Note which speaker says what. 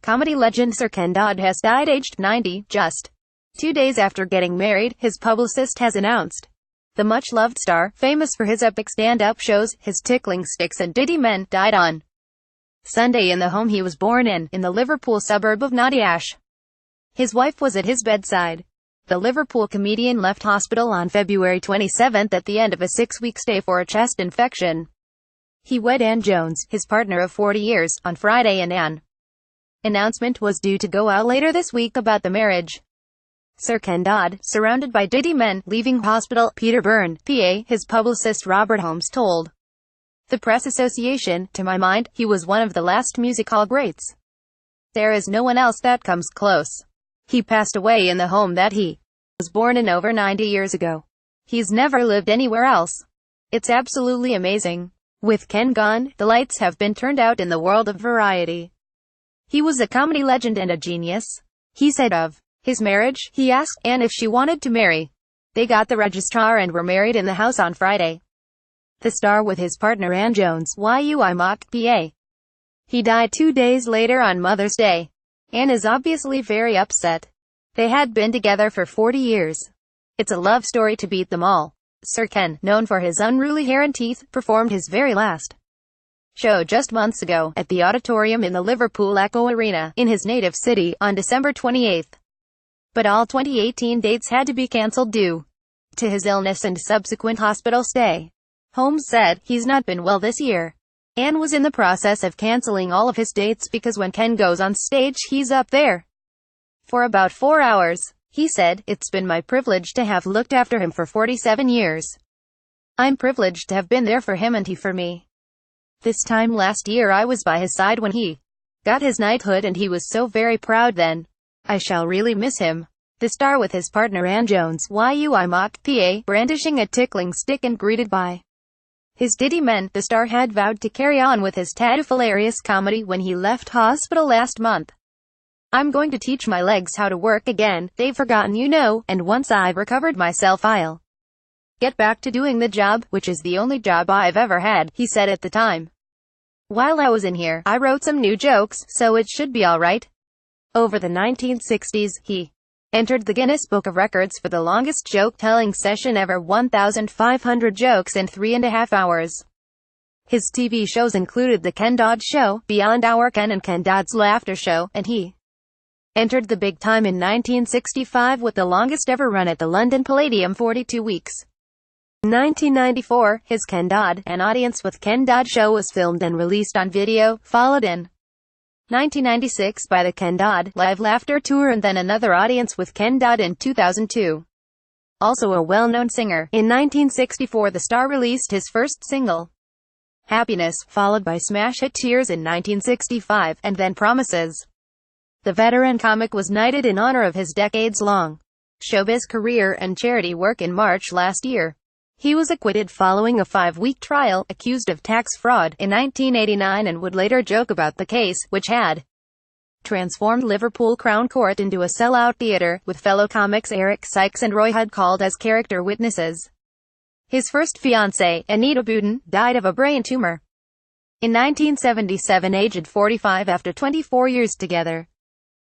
Speaker 1: Comedy legend Sir Ken Dodd has died aged 90, just 2 days after getting married, his publicist has announced. The much-loved star, famous for his epic stand-up shows, his tickling sticks and ditty men, died on Sunday in the home he was born in the Liverpool suburb of Knotty Ash. His wife was at his bedside. The Liverpool comedian left hospital on February 27 at the end of a 6-week stay for a chest infection. He wed Anne Jones, his partner of 40 years, on Friday, and an announcement was due to go out later this week about the marriage. Sir Ken Dodd, surrounded by ditty men, leaving hospital, Peter Byrne, PA, his publicist Robert Holmes told the Press Association, "To my mind, he was one of the last music hall greats. There is no one else that comes close. He passed away in the home that he was born in over 90 years ago. He's never lived anywhere else. It's absolutely amazing. With Ken gone, the lights have been turned out in the world of variety. He was a comedy legend and a genius," he said of his marriage. He asked Anne if she wanted to marry. They got the registrar and were married in the house on Friday. The star with his partner Anne Jones, PA. He died 2 days later on Mother's Day. Anne is obviously very upset. They had been together for 40 years. It's a love story to beat them all. Sir Ken, known for his unruly hair and teeth, performed his very last show just months ago, at the auditorium in the Liverpool Echo Arena, in his native city, on December 28. But all 2018 dates had to be cancelled due to his illness and subsequent hospital stay. Holmes said, "He's not been well this year." Anne was in the process of cancelling all of his dates because when Ken goes on stage, he's up there for about 4 hours. He said, "It's been my privilege to have looked after him for 47 years. I'm privileged to have been there for him and he for me. This time last year I was by his side when he got his knighthood and he was so very proud then. I shall really miss him." The star with his partner Anne Jones, PA, brandishing a tickling stick and greeted by his ditty men, the star had vowed to carry on with his hilarious comedy when he left hospital last month. "I'm going to teach my legs how to work again, they've forgotten and once I've recovered myself I'll get back to doing the job, which is the only job I've ever had," he said at the time. "While I was in here, I wrote some new jokes, so it should be alright." Over the 1960s, he entered the Guinness Book of Records for the longest joke-telling session ever, 1,500 jokes in 3.5 hours. His TV shows included The Ken Dodd Show, Beyond Our Ken and Ken Dodd's Laughter Show, and he entered the big time in 1965 with the longest ever run at the London Palladium, 42 weeks. In 1994, his Ken Dodd, An Audience with Ken Dodd Show was filmed and released on video, followed in 1996 by the Ken Dodd Live Laughter Tour and then Another Audience with Ken Dodd in 2002. Also a well-known singer, in 1964 the star released his first single, Happiness, followed by smash hit Tears in 1965, and then Promises. The veteran comic was knighted in honor of his decades-long showbiz career and charity work in March last year. He was acquitted following a 5-week trial, accused of tax fraud, in 1989 and would later joke about the case, which had transformed Liverpool Crown Court into a sellout theatre, with fellow comics Eric Sykes and Roy Hudd called as character witnesses. His first fiancée, Anita Boudin, died of a brain tumor in 1977, aged 45 after 24 years together.